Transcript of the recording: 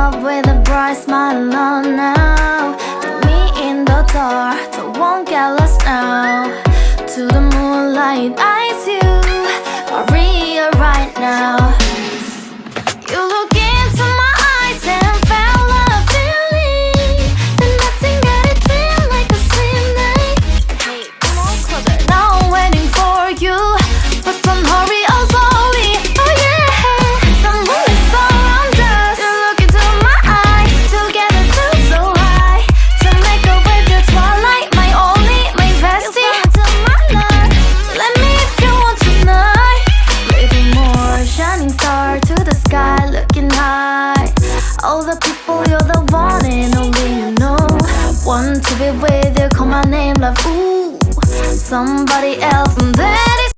up with a bright smile on now. Take me in the dark, so won't get lost now. To the moonlight, eyes you, Maria right now. You look into my eyes and felt a feeling that nothing got it feel like a slim night. Hey, come on closer. Now I'm waiting for you, but don't hurry, oh slowly. Oh yeah, the moon is around us. You look into my eyes, together feel so high. To make a wave, the twilight, my only, my bestie. You fall into my life, let me if you want tonight. Little more shining star to the sky, looking high. All the people, you're the one and only you know. Want to be with you, call my name, love, ooh. Somebody else, and that is